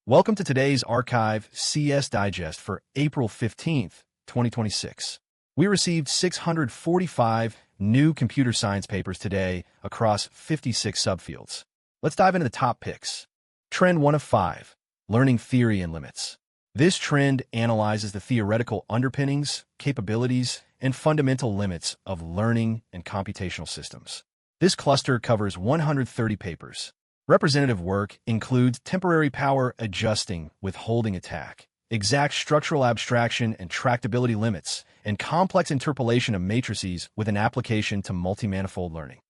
Welcome to today's ArXiv CS Digest for April 15th, 2026. We received 645 new computer science papers today across 56 subfields. Let's dive into the top picks. Trend 1 of 5, Learning Theory and Limits. This trend analyzes the theoretical underpinnings, capabilities, and fundamental limits of learning and computational systems. This cluster covers 130 papers. Representative work includes temporary power adjusting withholding attack, exact structural abstraction and tractability limits, and complex interpolation of matrices with an application to multi-manifold learning.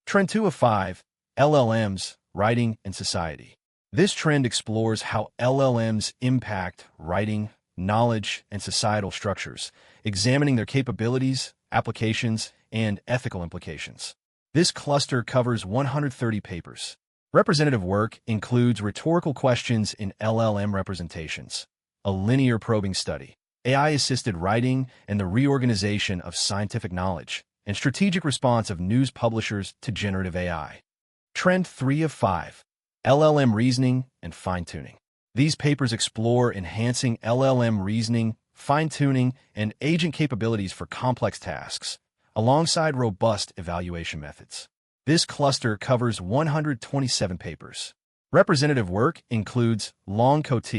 Trend 2 of 5, LLMs, Writing and Society. This trend explores how LLMs impact writing, knowledge, and societal structures, examining their capabilities, applications, and ethical implications. This cluster covers 130 papers. Representative work includes rhetorical questions in LLM representations, a linear probing study, AI-assisted writing and the reorganization of scientific knowledge, and strategic response of news publishers to generative AI. Trend 3 of 5, LLM reasoning and fine-tuning. These papers explore enhancing LLM reasoning, fine-tuning, and agent capabilities for complex tasks, alongside robust evaluation methods. This cluster covers 127 papers. Representative work includes long COT,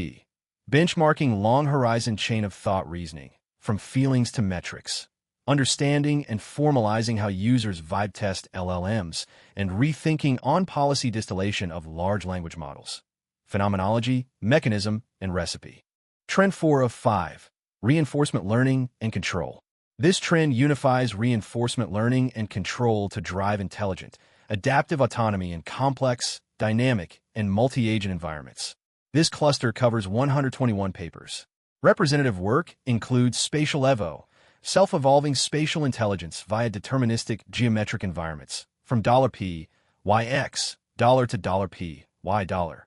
benchmarking long-horizon chain of thought reasoning, from feelings to metrics, understanding and formalizing how users vibe test LLMs, and rethinking on-policy distillation of large language models, phenomenology, mechanism, and recipe. Trend 4 of 5, Reinforcement learning and control. This trend unifies reinforcement learning and control to drive intelligent, adaptive autonomy in complex, dynamic, and multi-agent environments. This cluster covers 121 papers. Representative work includes spatial evo, self-evolving spatial intelligence via deterministic geometric environments, from $P, $yx, $$ to $P, $y$.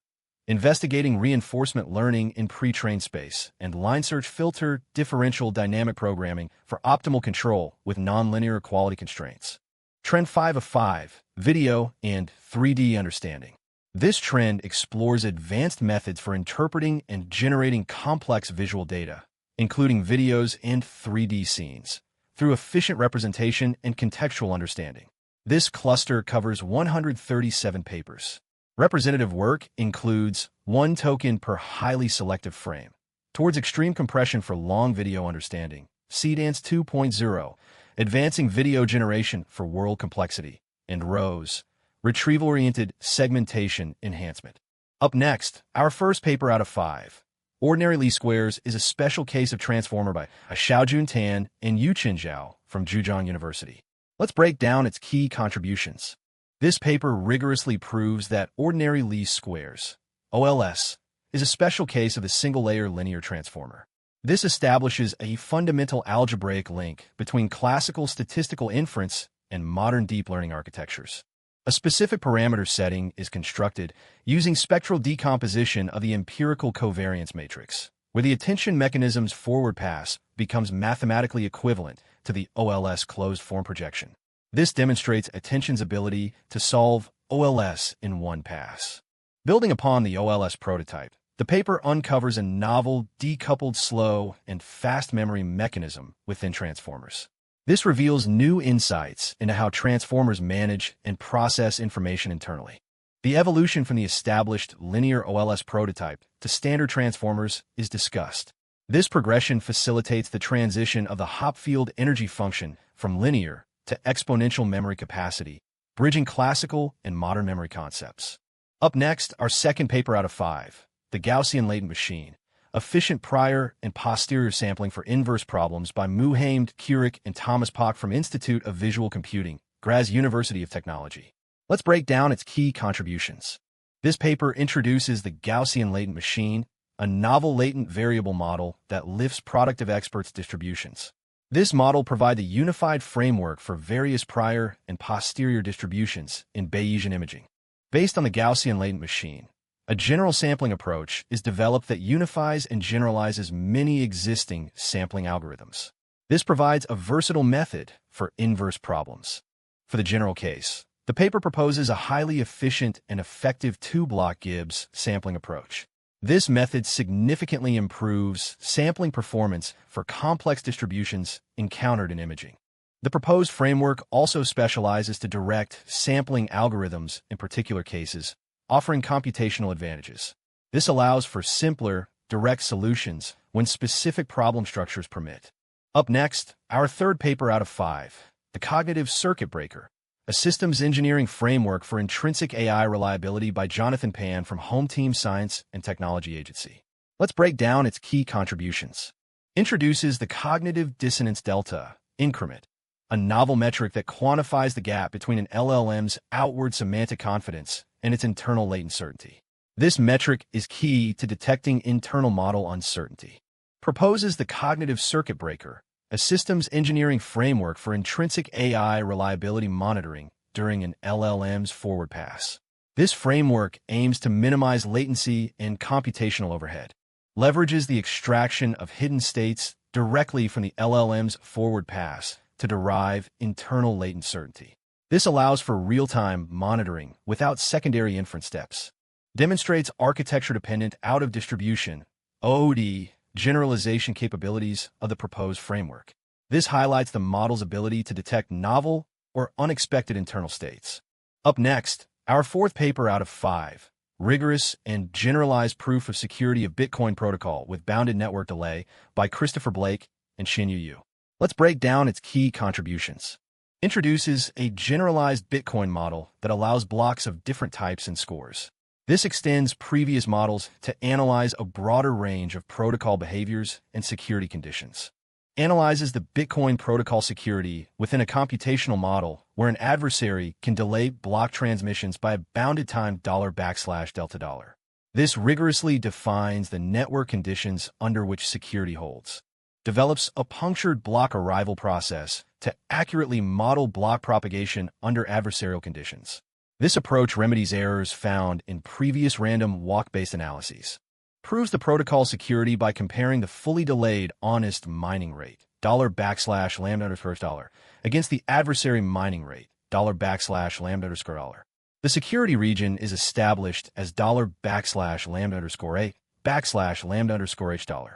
Investigating reinforcement learning in pre-trained space, and line search filter differential dynamic programming for optimal control with nonlinear quality constraints. Trend 5 of 5, Video and 3D understanding. This trend explores advanced methods for interpreting and generating complex visual data, including videos and 3D scenes, through efficient representation and contextual understanding. This cluster covers 137 papers. Representative work includes 1 token per highly selective frame, towards extreme compression for long video understanding, CDance 2.0, advancing video generation for world complexity, and ROSE, retrieval-oriented segmentation enhancement. Up next, our first paper out of 5, Ordinary Least Squares, is a special case of transformer by Xiaojun Tan and Yuqin Zhao from Zhejiang University. Let's break down its key contributions. This paper rigorously proves that ordinary least squares, OLS, is a special case of a single-layer linear transformer. This establishes a fundamental algebraic link between classical statistical inference and modern deep learning architectures. A specific parameter setting is constructed using spectral decomposition of the empirical covariance matrix, where the attention mechanism's forward pass becomes mathematically equivalent to the OLS closed-form projection. This demonstrates attention's ability to solve OLS in one pass. Building upon the OLS prototype, the paper uncovers a novel, decoupled slow, and fast memory mechanism within transformers. This reveals new insights into how transformers manage and process information internally. The evolution from the established linear OLS prototype to standard transformers is discussed. This progression facilitates the transition of the Hopfield energy function from linear to exponential memory capacity, bridging classical and modern memory concepts. Up next, our second paper out of 5, the Gaussian latent machine, efficient prior and posterior sampling for inverse problems by Muhammad Kurik and Thomas Pock from Institute of Visual Computing, Graz University of Technology. Let's break down its key contributions. This paper introduces the Gaussian latent machine, a novel latent variable model that lifts product of experts distributions. This model provides a unified framework for various prior and posterior distributions in Bayesian imaging. Based on the Gaussian latent machine, a general sampling approach is developed that unifies and generalizes many existing sampling algorithms. This provides a versatile method for inverse problems. For the general case, the paper proposes a highly efficient and effective two-block Gibbs sampling approach. This method significantly improves sampling performance for complex distributions encountered in imaging. The proposed framework also specializes to direct sampling algorithms in particular cases, offering computational advantages. This allows for simpler, direct solutions when specific problem structures permit. Up next, our third paper out of 5, the Cognitive Circuit Breaker, a systems engineering framework for intrinsic AI reliability by Jonathan Pan from Home Team Science and Technology Agency. Let's break down its key contributions. Introduces the cognitive dissonance delta increment, a novel metric that quantifies the gap between an LLM's outward semantic confidence and its internal latent certainty. This metric is key to detecting internal model uncertainty. Proposes the Cognitive Circuit Breaker, a systems engineering framework for intrinsic AI reliability monitoring during an LLM's forward pass. This framework aims to minimize latency and computational overhead, leverages the extraction of hidden states directly from the LLM's forward pass to derive internal latent certainty. This allows for real-time monitoring without secondary inference steps. Demonstrates architecture-dependent out-of-distribution (OOD) generalization capabilities of the proposed framework. This highlights the model's ability to detect novel or unexpected internal states. Up next, our fourth paper out of 5, Rigorous and Generalized Proof of Security of Bitcoin Protocol with Bounded Network Delay by Christopher Blake and Xinyu Yu. Let's break down its key contributions. Introduces a generalized Bitcoin model that allows blocks of different types and scores. This extends previous models to analyze a broader range of protocol behaviors and security conditions. Analyzes the Bitcoin protocol security within a computational model where an adversary can delay block transmissions by a bounded time $\delta$. This rigorously defines the network conditions under which security holds. Develops a punctured block arrival process to accurately model block propagation under adversarial conditions. This approach remedies errors found in previous random walk-based analyses. Proves the protocol security by comparing the fully delayed honest mining rate $\lambda_$, against the adversary mining rate $\lambda_$. The security region is established as $\lambda_8\lambda_H$.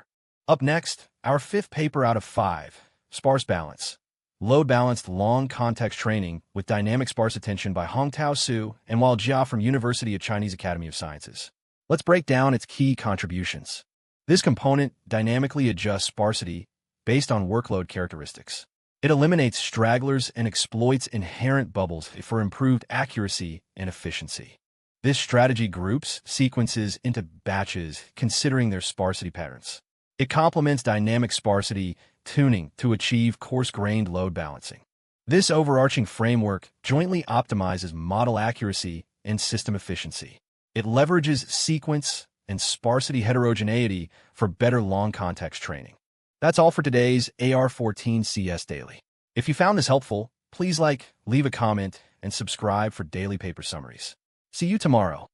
Up next, our fifth paper out of 5, SparseBalance. Load-balanced long context training with dynamic sparse attention by Hongtao Su and Wal Jia from University of Chinese Academy of Sciences. Let's break down its key contributions. This component dynamically adjusts sparsity based on workload characteristics. It eliminates stragglers and exploits inherent bubbles for improved accuracy and efficiency. This strategy groups sequences into batches considering their sparsity patterns. It complements dynamic sparsity tuning to achieve coarse-grained load balancing. This overarching framework jointly optimizes model accuracy and system efficiency. It leverages sequence and sparsity heterogeneity for better long context training. That's all for today's AR14 CS Daily. If you found this helpful, please leave a comment, and subscribe for daily paper summaries. See you tomorrow.